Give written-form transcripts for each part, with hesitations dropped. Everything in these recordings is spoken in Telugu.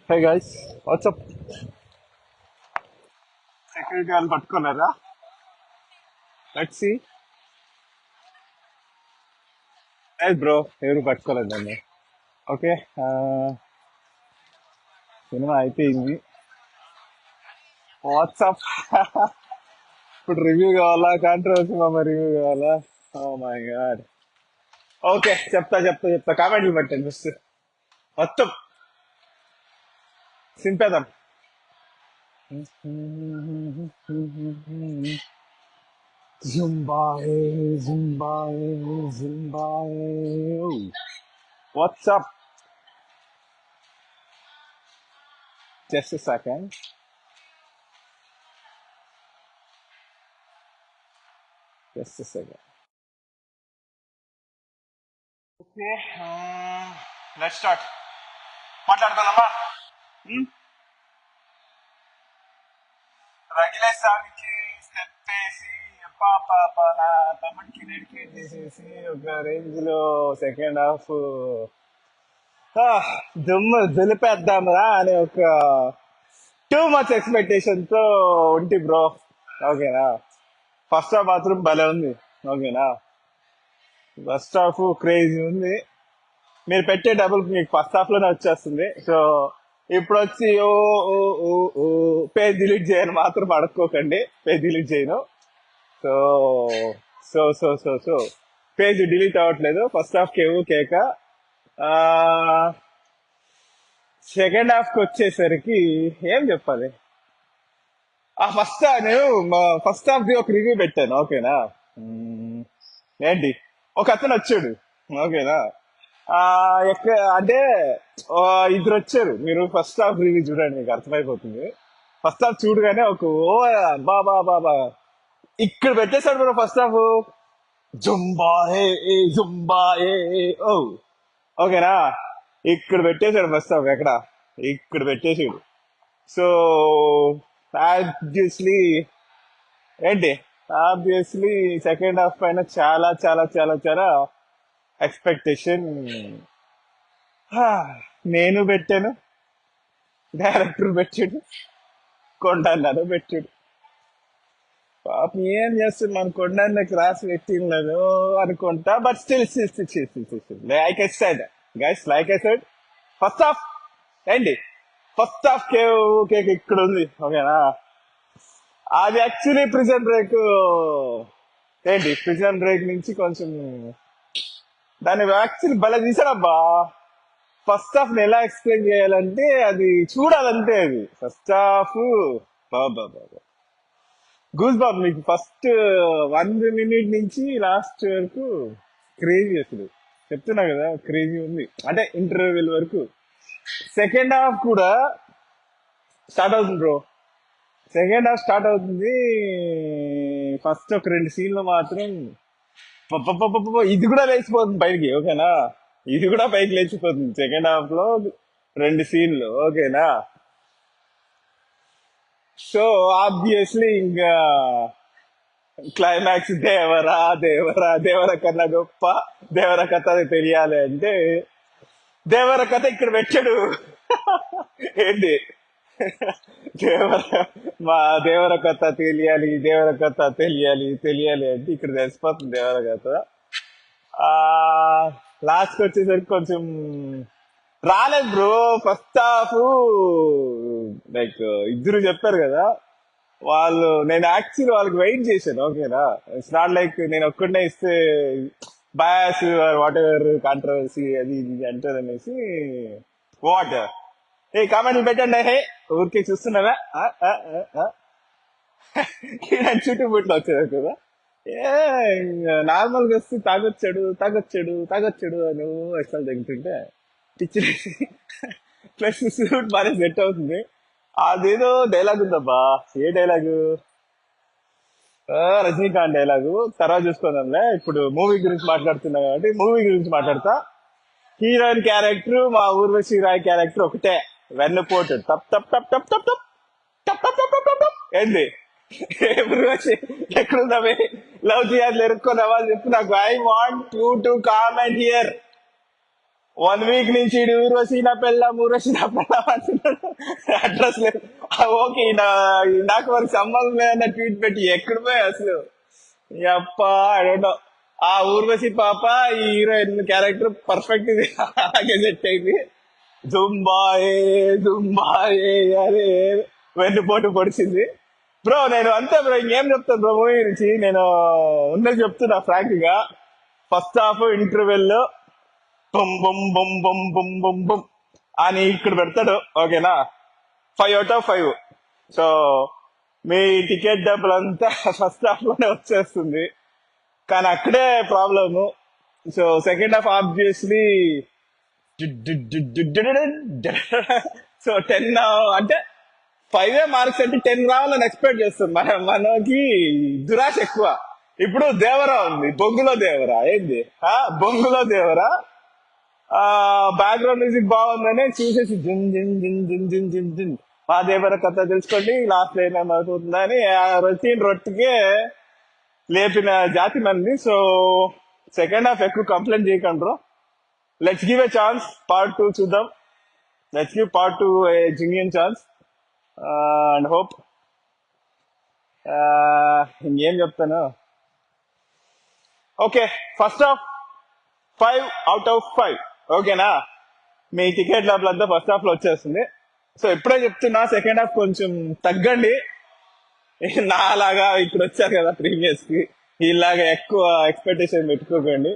Hey guys, what's up? సెక్యూరిటీ వాళ్ళు పట్టుకున్నారా? Let's see. లేదు బ్రో, ఎవరు పట్టుకోలేదు నన్ను. ఓకే. సినిమా అయిపోయింది. వాట్సాప్. ఇప్పుడు రివ్యూ కావాలా, కాంట్రవర్సీ మామ రివ్యూ కావాలా? Oh my God. ఓకే, చెప్తా కామెంట్లు పెట్టండి ఫస్ట్. మొత్తం సింపేద్దాం. జుంబాయే, జుంబాయే, జుంబాయే. What's up? Just second. Just second. Okay, let's start. మాట్లాడుకుందామా? రగిలే సాంగ్కి స్టెప్ వేసి పాప నా తమ్ముడికి డెడికేట్ చేసేసి ఒక రేంజ్ లో సెకండ్ హాఫ్ దుమ్ము దులిపేద్దాంరా అనే ఒక టూ మచ్ ఎక్స్పెక్టేషన్ తో ఉంటి బ్రో. ఓకేనా? ఫస్ట్ హాఫ్ మాత్రం భలే ఉంది. ఓకేనా? ఫస్ట్ హాఫ్ క్రేజీ ఉంది. మీరు పెట్టే డబుల్ మీకు ఫస్ట్ హాఫ్ లోనే వచ్చేస్తుంది. సో ఇప్పుడు వచ్చి ఓ ఓ ఓ ఓ పేజ్ డిలీట్ చేయను మాత్రం అడుక్కోకండి. పేజ్ డిలీట్ చేయను. సో సో పేజ్ డిలీట్ అవ్వట్లేదు. ఫస్ట్ హాఫ్ కేవు కేక. సెకండ్ హాఫ్ కి వచ్చేసరికి ఏం చెప్పాలి? నేను ఫస్ట్ హాఫ్ ది ఒక రివ్యూ పెట్టాను. ఓకేనా? మ్మ్, ఏంటి, ఒక అతను వచ్చాడు. ఓకేనా? ఆ అంటే ఆ, ఇద్దరు వచ్చారు. మీరు ఫస్ట్ హాఫ్ రివ్యూ చూడండి, మీకు అర్థమైపోతుంది. ఫస్ట్ హాఫ్ చూడగానే ఒక ఓ బాబా బాబా ఇక్కడ పెట్టేశాడు బ్రో ఫస్ట్ హాఫ్. జుంబా హే ఏ జుంబా ఏ ఏ, ఓ. ఓకేనా? ఇక్కడ పెట్టేశాడు ఫస్ట్ హాఫ్. ఎక్కడ? ఇక్కడ పెట్టేసాడు. సో ఆబ్వియస్లీ ఏంటి, ఆబ్వియస్లీ సెకండ్ హాఫ్ పైన చాలా చాలా చాలా చాలా ఎక్స్పెక్టేషన్ నేను పెట్టాను, డైరెక్టర్ పెట్టాడు, కొండన్నాడు పెట్టాడు. పాపం ఏం చేస్తుంది మన కొండన్నకి రాసి పెట్టిండదు అనుకుంటా. But still like I said guys, like I said, first half ఏంటి, ఫస్ట్ హాఫ్ కేక్ ఇక్కడ ఉంది. ఓకేనా? అది యాక్చువల్లీ ప్రిజన్ బ్రేక్. ఏంటి, ప్రిజన్ బ్రేక్ నుంచి కొంచెం దాన్ని యాక్చువల్లీ భలే తీసాడబ్బా. ఫస్ట్ హాఫ్ ని ఎలా ఎక్స్ప్లెయిన్ చేయాలంటే అది చూడాలంటే అది ఫస్ట్ హాఫ్ బాబా గూస్ బాబ్. మీకు ఫస్ట్ 1 మినిట్ నుంచి లాస్ట్ వరకు క్రేజీ అసలు. చెప్తున్నా కదా, క్రేజీ ఉంది. అంటే ఇంటర్వెల్ వరకు. సెకండ్ హాఫ్ కూడా స్టార్ట్ అవుతుంది బ్రో. సెకండ్ హాఫ్ స్టార్ట్ అవుతుంది. ఫస్ట్ ఒక 2 సీన్లు మాత్రం ఇది కూడా లేచిపోతుంది పైకి. ఓకేనా? ఇది కూడా పైకి లేచిపోతుంది సెకండ్ హాఫ్ లో 2 సీన్లు. ఓకేనా? సో ఆబ్వియస్లీ ఇంకా క్లైమాక్స్ దేవరా దేవరా దేవర కన్నా గొప్ప, దేవర కథ తెలియాలి అంటే దేవర కథ ఇక్కడ పెట్టాడు. ఏంటి, దేవర మా దేవర కథ తెలియాలి, దేవర కథ తెలియాలి తెలియాలి అంటే ఇక్కడ తెలిసిపోతుంది దేవర కథ. ఆ లాస్ట్ వచ్చేసరికి కొంచెం రాలేదు బ్రో. ఫస్ట్ హాఫ్ లైక్ ఇద్దరు చెప్పారు కదా వాళ్ళు, నేను యాక్చువల్లీ వాళ్ళకి వెయిట్ చేశాను. ఓకేనా? ఇట్స్ నాట్ లైక్ నేను ఒక్కడనే ఇస్తే బయాస్ వాట్ ఎవర్ కాంట్రవర్సీ అది ఇది అంటారు అనేసి. వాట్ ఏ కామెంట్లు పెట్టండి. హే, ఊరికే చూస్తున్నారా? చుట్టూ పుట్లు వచ్చేది కదా. ఏ నార్మల్ గా వస్తే తాగొచ్చాడు తాగొచ్చాడు తాగొచ్చాడు అని అసలు తగ్గుతుంటే పిచ్చి ప్లస్ సూట్ బాగా సెట్ అవుతుంది. అదేదో డైలాగ్ ఉందబ్బా. ఏ డైలాగు? రజనీకాంత్ డైలాగు. తర్వాత చూసుకుందాంలే. ఇప్పుడు మూవీ గురించి మాట్లాడుతున్నా కాబట్టి మూవీ గురించి మాట్లాడతా. హీరోయిన్ క్యారెక్టర్ మా ఊర్వశి రాయ్ క్యారెక్టర్ ఒకటే, వెన్నుపోటు టప్ టప్ టప్ టప్ టప్ టప్ టప్ టప్ టప్ టప్ టప్ టప్. ఏంది ఊర్వశి ఎక్కడున్నావే? లవ్ చేయాలి ఎరుక్కున్నావా అని చెప్పి నాకు. I want you to comment here. 1 week నుంచి ఈడు ఊర్వశి నా పెళ్ళాం ఊర్వశి నా పెళ్ళాం అంటున్నాడు. అడ్రస్ లేదు. ఓకే నాకు వారికి సంబంధం లేదన్న ట్వీట్ పెట్టి ఎక్కడ పోయి అసలు అప్ప అడో ఆ ఊర్వశి పాప ఈ హీరోయిన్ క్యారెక్టర్ పర్ఫెక్ట్ ఇది. అలాగే సెట్ అయింది. జుంబాయే జుంబాయే అరే వెన్నుపోటు పొడిచింది. బ్రో నేను అంతే బ్రో, ఇంకేం చెప్తాను బ్రో మూవీ గురించి. నేను ఉన్నది చెప్తున్నా ఫ్రాంక్ గా. ఫస్ట్ హాఫ్ ఇంటర్వెల్ బొమ్ బొమ్ బొమ్ బొమ్ బొమ్ బొమ్ బొమ్ అని ఇక్కడ పెడతాడు. ఓకేనా, 5/5. సో మీ టికెట్ డబ్బులంతా ఫస్ట్ హాఫ్ లోనే వచ్చేస్తుంది. కానీ అక్కడే problem. So second half obviously so 10 అంటే 5 మార్క్స్ అంటే 10 రావాలని ఎక్స్పెక్ట్ చేస్తాం. మనకి దురాశ ఎక్కువ. ఇప్పుడు దేవరా ఉంది, బొంగులో దేవరా ఏంది, బొంగులో దేవరా బ్యాక్గ్రౌండ్ మ్యూజిక్ బాగుందని చూసేసి జిన్ జిన్ జిన్ జిన్ జిన్ జిన్ జిన్ మా దేవర కథ తెలుసుకోండి లాస్ట్ లైన్ ఏమవుతుందని రొట్టికే లేపిన జాతి మంది. సో సెకండ్ హాఫ్ ఎక్కువ కంప్లైంట్ చేయకండ్రు. Let's give a chance, part 2 చూద్దాం. Let's give part 2 a genuine chance and hope. ఇంకేం చెప్తాను. Okay, first half 5/5. ఓకేనా, మీ టికెట్ డబ్బులంతా ఫస్ట్ హాఫ్ లో వచ్చేస్తుంది. సో ఇప్పుడే చెప్తున్నా, సెకండ్ హాఫ్ కొంచెం తగ్గండి. నాలాగా ఇక్కడ వచ్చారు కదా ప్రీవియస్ కి, ఇలాగా ఎక్కువ ఎక్స్పెక్టేషన్ పెట్టుకోకండి.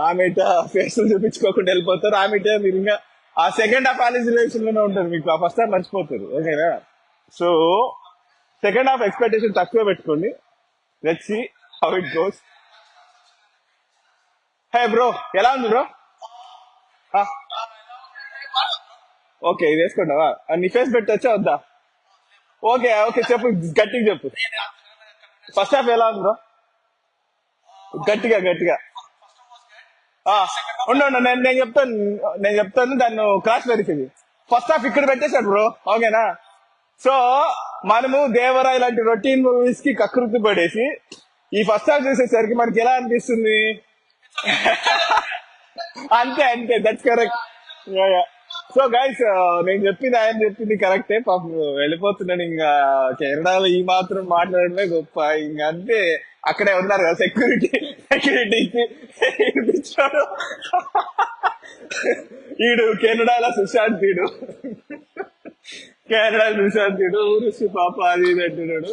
ఆమెట ఫేస్ చూపించుకోకుండా వెళ్ళిపోతారు. ఆమెట మీరు ఇంకా ఆ సెకండ్ హాఫ్ ఆలోచన లోనే ఉంటారు, మీకు ఆ ఫస్ట్ హాఫ్ మర్చిపోతారు. ఓకేనా, సో సెకండ్ హాఫ్ ఎక్స్పెక్టేషన్ తక్కువ పెట్టుకోండి. Let's see how it goes. Hey bro, ఎలా ఉంది బ్రో? ఓకే, ఇది వేసుకుంటావా? నీ ఫేస్ పెట్టొచ్చా వద్దా? ఓకే ఓకే, చెప్పు, గట్టిగా చెప్పు. ఫస్ట్ హాఫ్ ఎలా ఉంది బ్రో? గట్టిగా గట్టిగా. ఆ, ఉండు ఉండు, నేను చెప్తాను దాన్ని క్రాస్ వెరిఫై. ఫస్ట్ హాఫ్ ఇక్కడ పెట్టేశాడు బ్రో. ఓకేనా, సో మనము దేవరా ఇలాంటి రొటీన్ మూవీస్ కి కకృతి పడేసి ఈ ఫస్ట్ హాఫ్ చూసేసరికి మనకి ఎలా అనిపిస్తుంది? అంతే అంతే, దట్స్ కరెక్ట్. సో గైస్, నేను చెప్పింది ఆయన చెప్పింది కరెక్టే. పాపం వెళ్ళిపోతున్నాడు ఇంకా. కెనడాలో ఈ మాత్రం మాట్లాడమే గొప్ప. ఇంకా అంతే, అక్కడే ఉన్నారు కదా సెక్యూరిటీకి ఇచ్చాడు. ఈడు కెనడాలో సుశాంతీడు, కెనడా సుశాంతీడు ఊరుసి పాప అది ఇది అంటున్నాడు.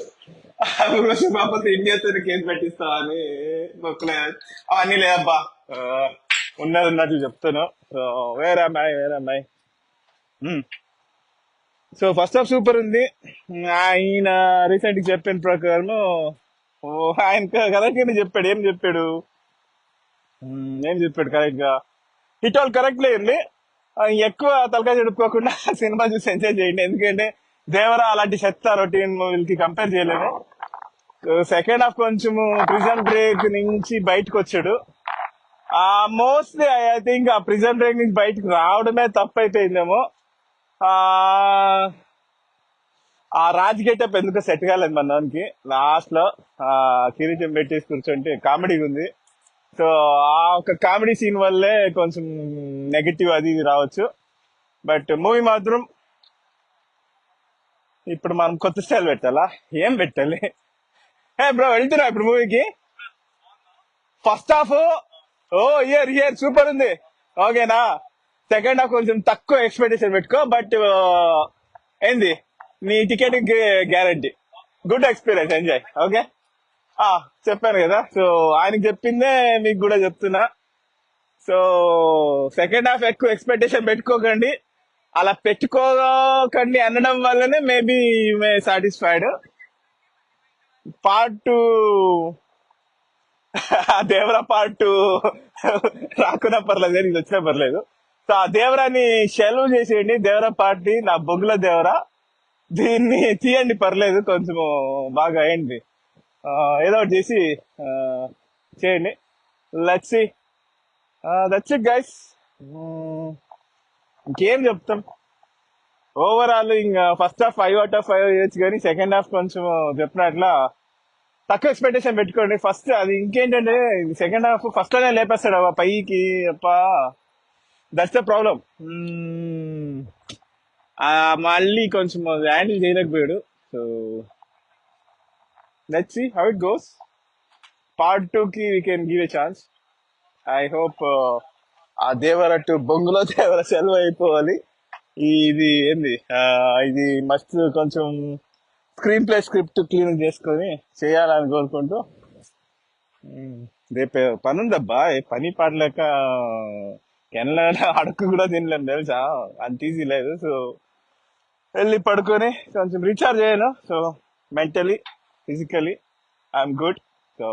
ఊరుసి పాపతో ఇండియాతో కేసు పెట్టిస్తావని మొక్కలే అవన్నీ లేదబ్బా. ఆ, ఉన్నది ఉన్నట్లు చెప్తాను. సో వేరే అమ్మాయి. సో ఫస్ట్ హాఫ్ సూపర్ ఉంది. ఆయన రీసెంట్ చెప్పిన ప్రకారం ఆయన కరెక్ట్ గానే చెప్పాడు. ఏం చెప్పాడు కరెక్ట్ గా? హిట్ ఆల్ కరెక్ట్ లేండి. ఎక్కువ తలకాయ చెడుపుకోకుండా సినిమా చూసి ఎంజాయ్ చేయండి. ఎందుకంటే దేవరా అలాంటి చెత్త రొటీన్ మూవీలకి కంపేర్ చేయలేము. సెకండ్ హాఫ్ కొంచెము ప్రిజన్ బ్రేక్ నుంచి బయటకు వచ్చాడు. మోస్ట్లీ ఐ థింక్ ఆ ప్రిజన్ బ్రేక్ నుంచి బయటకు రావడమే తప్పు అయిపోయిందేమో. ఆ ఆ రాజ్ గెటప్ ఎందుకో సెట్ కాలేదు మనకి. లాస్ట్ లో కిరీటం పెట్టేసి కూర్చుంటే కామెడీగా ఉంది. సో ఆ ఒక కామెడీ సీన్ వల్లే కొంచెం నెగటివ్ అది ఇది రావచ్చు. బట్ మూవీ మాత్రం ఇప్పుడు మనం కొత్త స్టైల్ పెట్టాలా? ఏం పెట్టాలి? హే బ్రో, వెళ్తున్నా ఇప్పుడు మూవీకి. ఫస్ట్ హాఫ్ ఇయర్ సూపర్ ఉంది. ఓకేనా, సెకండ్ హాఫ్ కొంచెం తక్కువ ఎక్స్పెక్టేషన్ పెట్టుకో. బట్ ఏంది, నీ ticket guarantee. Good experience, enjoy. Okay, చెప్పాను కదా. సో ఆయనకి చెప్పిందే మీకు కూడా చెప్తున్నా. సో సెకండ్ హాఫ్ ఎక్కువ ఎక్స్పెక్టేషన్ పెట్టుకోకండి. అలా పెట్టుకోకండి అనడం వల్లనే మేబీ మే సాటిస్ఫైడ్. పార్ట్ 2 దేవరా పార్ట్ 2 రాకున్నా పర్లేదు, ఇది వచ్చినా పర్లేదు. సో ఆ దేవరాని షెల్వ్ చేసేయండి. దేవరా పార్టీ నా బొగ్గుల దేవరా, దీన్ని తీయండి పర్లేదు. కొంచెం బాగా అయ్యండి, ఏదో ఒకటి చేసి చేయండి. Let's see, that's it guys. ఇంకేం చెప్తాం. ఓవరాల్ ఇంకా ఫస్ట్ హాఫ్ 5/5 చేయొచ్చు, కానీ సెకండ్ హాఫ్ కొంచెం చెప్పినట్లా తక్కువ ఎక్స్పెక్టేషన్ పెట్టుకోండి ఫస్ట్. అది ఇంకేంటంటే సెకండ్ హాఫ్ ఫస్ట్ లోనే లేపేస్తాడు ఆ పైకి. అప్ప దట్స్ ద ప్రాబ్లం. మళ్ళీ కొంచెం హ్యాండిల్ చేయలేకపోయాడు. So let's see how it goes. Part two కి we can give a chance. I hope ఆ దేవర టు బొంగులో దేవర సెలవు అయిపోవాలి. ఇది ఏంది ఇది మస్తు కొంచెం స్క్రీన్ ప్లే స్క్రిప్ట్ క్లీన్ చేసుకొని చేయాలని కోరుకుంటూ రేపు పని ఉందబ్బా. పని పాడలేక కెనడా అడుక్కు కూడా తినలేము తెలుసా. అంత ఈజీ లేదు. సో వెళ్ళి పడుకొని కొంచెం రీఛార్జ్ అయ్యాను. So mentally physically I'm good. So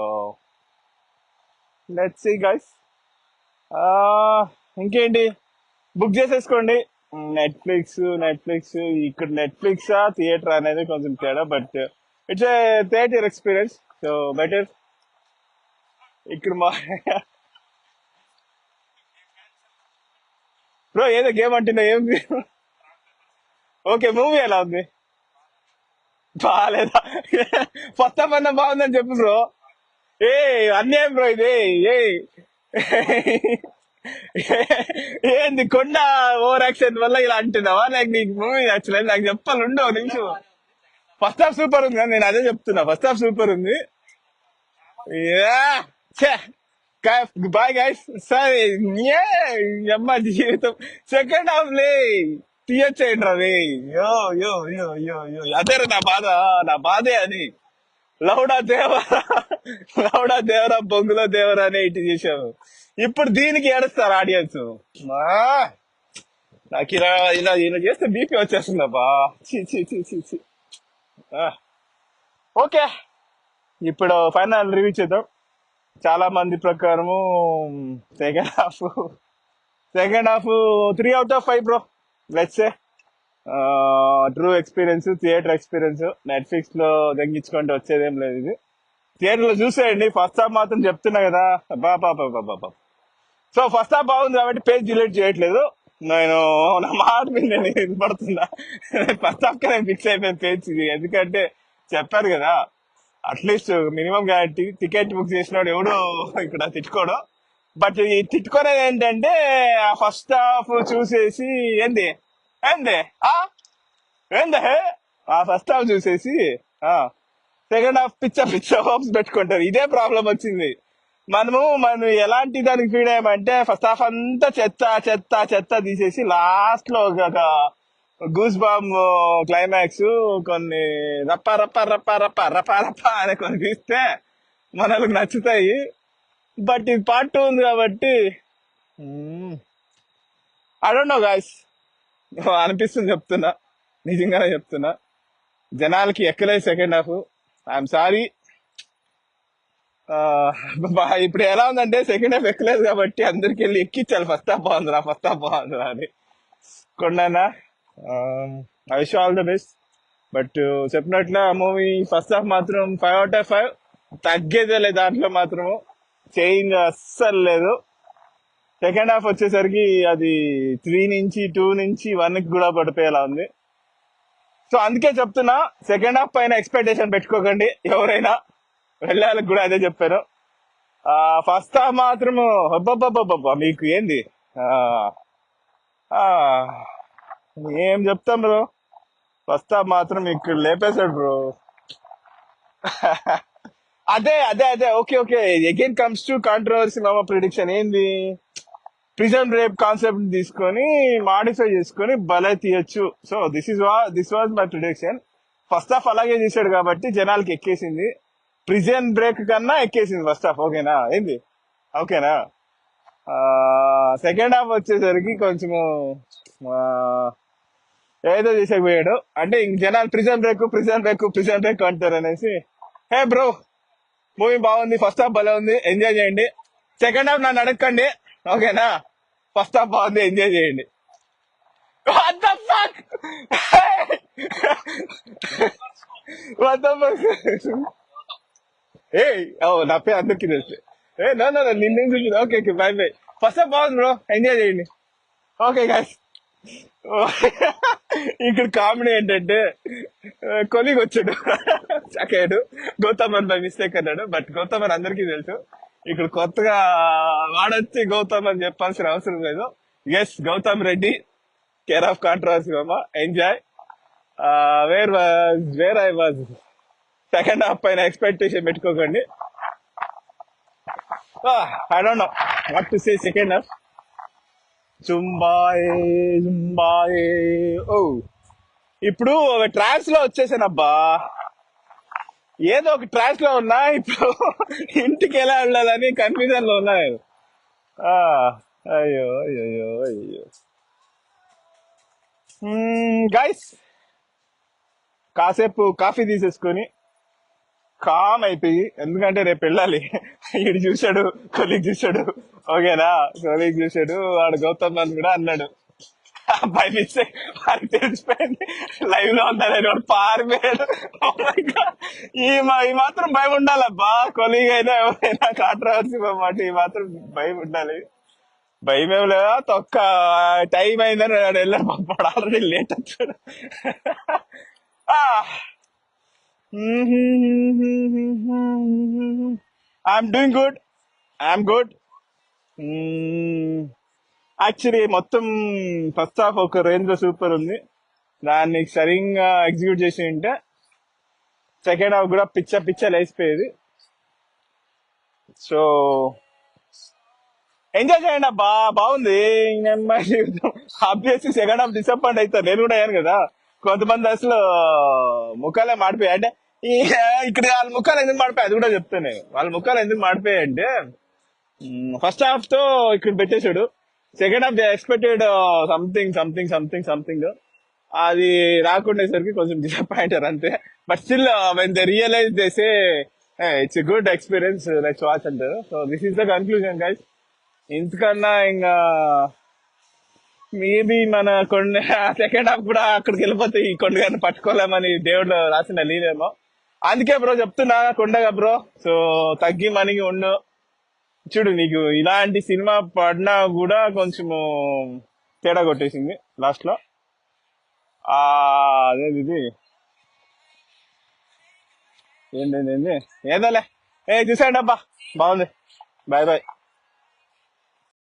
let's see guys. ఇంకేంటి, బుక్ చేసేసుకోండి నెట్ఫ్లిక్స్. ఇక్కడ నెట్ఫ్లిక్స్ థియేటర్ అనేది కొంచెం తేడా, but it's a theatre experience. So better. ఇక్కడ మా బ్రో ఏదో గేమ్ అంటున్నా, ఏం ఓకే మూవీ ఎలా ఉంది? బాగాలేదా? ఫస్ట్ హాఫ్ అన్నా బాగుందని చెప్పు బ్రో. ఏ అన్యాయం బ్రో ఇది. ఏ ఏంది కొండ ఓవర్ యాక్షన్ వల్ల ఇలా అంటున్నావా? నాకు నీకు మూవీ యాక్చువల్ నాకు చెప్పాలి, ఉండవు నిమిషం. ఫస్ట్ హాఫ్ సూపర్ ఉంది, నేను అదే చెప్తున్నా. ఫస్ట్ హాఫ్ సూపర్ ఉంది. Bye guys. సరే అమ్మ జీవితం సెకండ్ హాఫ్ లే తీయచ్చేయండి రవి. యో యో యో యో యో అదే నా బాధే అది. లౌడా దేవరా, లౌడా దేవరా బొంగులో దేవరా అని ఇటు చేసావు. ఇప్పుడు దీనికి ఏడుస్తారు ఆడియన్స్. నాకు ఇలా చేస్తే బీపీ వచ్చేస్తుందబ్బా. చీ చీ చీ చీ చీ. ఓకే, ఇప్పుడు ఫైనల్ రివ్యూ చేద్దాం. చాలా మంది ప్రకారము second half 3/5 bro. Let's say true experience, theatre experience. Netflix లో తగ్గించుకుంటే వచ్చేదేం లేదు. ఇది థియేటర్ లో చూసేయండి. ఫస్ట్ హాఫ్ మాత్రం చెప్తున్నా కదా, బాబా. సో ఫస్ట్ హాఫ్ బాగుంది కాబట్టి పేజ్ డిలీట్ చేయట్లేదు. నేను నా మాట మీద నేను ఇది పడుతున్నా. ఫస్ట్ హాఫ్ కి నేను ఫిక్స్ అయిపోయాను పేజ్ ఇది. ఎందుకంటే చెప్పారు కదా, at least minimum guarantee. Ticket book చేసినాడు ఎవడు ఇక్కడ తిట్టుకోడు. బట్ ఈ తిట్టుకునేది ఏంటంటే ఆ ఫస్ట్ హాఫ్ చూసేసి ఏంది ఏంది ఆ ఏంది ఆ ఫస్ట్ హాఫ్ చూసేసి సెకండ్ హాఫ్ పిచ్చ హోప్స్ పెట్టుకుంటారు. ఇదే ప్రాబ్లం వచ్చింది. మనం ఎలాంటి దానికి ఫీడ్ అయ్యామంటే ఫస్ట్ హాఫ్ అంతా చెత్త తీసేసి లాస్ట్ లో ఒక గూస్ బాంబ్ క్లైమాక్స్ కొన్ని రప్ప అనే కొన్ని తీస్తే మనకు నచ్చుతాయి. బట్ ఇది పార్ట్ 2 ఉంది కాబట్టి ఐ డోంట్ నో గాయస్, అనిపిస్తుంది చెప్తున్నా, నిజంగానే చెప్తున్నా. జనాలకి ఎక్కలేదు సెకండ్ హాఫ్. I'm sorry. ఇప్పుడు ఎలా ఉందంటే సెకండ్ హాఫ్ ఎక్కలేదు కాబట్టి అందరికి వెళ్ళి ఎక్కించాలి ఫస్ట్ హాఫ్ బాగుందిరా అని. కొండనా I wish all the best. But చెప్పినట్ల మూవీ ఫస్ట్ హాఫ్ మాత్రం 5/5. తగ్గేదే లేదు దాంట్లో మాత్రము, చేంజ్ అస్సలు లేదు. సెకండ్ హాఫ్ వచ్చేసరికి అది 3 నుంచి 2 నుంచి 1 కి కూడా పడిపోయేలా ఉంది. సో అందుకే చెప్తున్నా, సెకండ్ హాఫ్ పైన ఎక్స్పెక్టేషన్ పెట్టుకోకండి ఎవరైనా. వెళ్ళే వాళ్ళకి కూడా అదే చెప్పాను. ఫస్ట్ హాఫ్ మాత్రము అబ్బబ్బబ్బబ్బబ్బా మీకు ఏంది ఏం చెప్తాం బ్రో. ఫస్ట్ హాఫ్ మాత్రం ఇక్కడ లేపేశాడు బ్రో. అదే okay. Again comes to controversy. మామ ప్రిడిక్షన్ ఏంది, ప్రిజన్ రేప్ కాన్సెప్ట్ తీసుకొని మాడిఫై చేసుకొని భలే తీయచ్చు. So this was my prediction. First half అలాగే చేశాడు కాబట్టి జనాలకి ఎక్కేసింది. ప్రిజన్ బ్రేక్ కన్నా ఎక్కేసింది ఫస్ట్ హాఫ్. ఓకేనా ఏంది, ఓకేనా. సెకండ్ హాఫ్ వచ్చేసరికి కొంచెము ఏదో చేసేపోయాడు. అంటే ఇంక జనాలు ప్రిజన్ బ్రేక్ అంటారు అనేసి. హే బ్రో, మూవీ బాగుంది, ఫస్ట్ హాఫ్ భలే ఉంది, ఎంజాయ్ చేయండి. సెకండ్ హాఫ్ నన్ను అడగండి, ఓకేనా. ఫస్ట్ హాఫ్ బాగుంది, ఎంజాయ్ చేయండి. What the fuck? What the fuck? ఏ నా పేరు అందరికీ తెలుసు. నో నిన్నేం చూసి. Okay by. ఫస్ట్ హాఫ్ బాగుంది బ్రో, ఎంజాయ్ చేయండి. Okay guys. ఇక్కడ కామెడీ ఏంటంటే కొలిగ్ వచ్చాడు చకాడు గౌతమ్ అని బై మిస్టేక్ అన్నాడు. బట్ గౌతమ్ అని అందరికీ తెలుసు. ఇక్కడ కొత్తగా వాడొచ్చి గౌతమ్ అని చెప్పాల్సిన అవసరం లేదు. Yes, Gautam Reddy, care of controversy మామ. Enjoy. Where I was second half పైన ఎక్స్పెక్టేషన్ పెట్టుకోకండి. I don't know what to say second half. జుంబాయే జుంబాయే. ఓ, ఇప్పుడు ఒక ట్రాన్స్ లో వచ్చేసానబ్బా. ఏదో ఒక ట్రాన్స్ లో ఉన్నా ఇప్పుడు. ఇంటికి ఎలా వెళ్ళాలని కన్ఫ్యూజన్ లో ఉన్నా నేను. ఆ, అయ్యో అయ్యో అయ్యో. గైస్, కాసేపు కాఫీ తీసేసుకొని కామ్ అయిపోయి, ఎందుకంటే రేపు వెళ్ళాలి. ఈడు చూశాడు, కొలీగ్ చూశాడు. ఓకేనా, కొలీగ్ చూశాడు, వాడు గౌతమ్ అని కూడా అన్నాడు. బై మిస్టేక్ వాడికి తెలిసిపోయింది లైవ్ లో ఉందని. వాడు పారిపోయాడు. Oh my God. ఈ మాత్రం భయం ఉండాలబ్బా. కొలీగ్ అయినా ఎవరైనా కాంట్రవర్సీ మాట ఈ మాత్రం భయం ఉండాలి. భయం ఏం లేదా, తొక్క టైం అయిందని వాడు వెళ్ళాడు. పాపం ఆల్రెడీ లేట్ వచ్చాడు. I'm doing good. I'm good. Actually మొత్తం ఫస్ట్ హాఫ్ ఒక రేంజ్ లో సూపర్ ఉంది. దాన్ని సరిగ్గా ఎగ్జిక్యూట్ చేసి ఉంటే సెకండ్ హాఫ్ కూడా పిచ్చ పిచ్చ లేసిపోయేది. సో ఎంజాయ్ చేయండి అబ్బా, బాగుంది. ఆబ్వియస్లీ సెకండ్ హాఫ్ డిసప్పాయింట్ అవుతారు. నేను కూడా అయ్యాను కదా. కొంతమంది అసలు ముఖాలే మాడిపోయాయి. అంటే ఇక్కడ వాళ్ళ ముఖాలు ఎందుకు మాడిపోయాయి అది కూడా చెప్తాను నేను. వాళ్ళ ముఖాలు ఎందుకు మాడిపోయాయి అంటే, ఫస్ట్ హాఫ్ తో ఇక్కడ పెట్టేశాడు. Second half expected something something something something. అది రాకుండేసరికి కొంచెం డిసప్పాయింటర్ అంతే. But still when they realise they say it's a good experience, let's watch అంటారు. So this is the conclusion guys. ఇంతకన్నా ఇంకా మేబీ మన కొండ సెకండ్ హాఫ్ కూడా అక్కడికి వెళ్ళిపోతే ఈ కొండ గారిని పట్టుకోలేమని దేవుడు రాసిన లీలేమో. అందుకే బ్రో చెప్తున్నా, కొండగా బ్రో. సో తగ్గి మనకి ఉండు. చూడు, నీకు ఇలాంటి సినిమా పడినా కూడా కొంచెము తేడా కొట్టేసింది లాస్ట్ లో. ఆ అదేది ఇది ఏంటి ఏదోలే. చూసాడు అబ్బా, బాగుంది. Bye bye.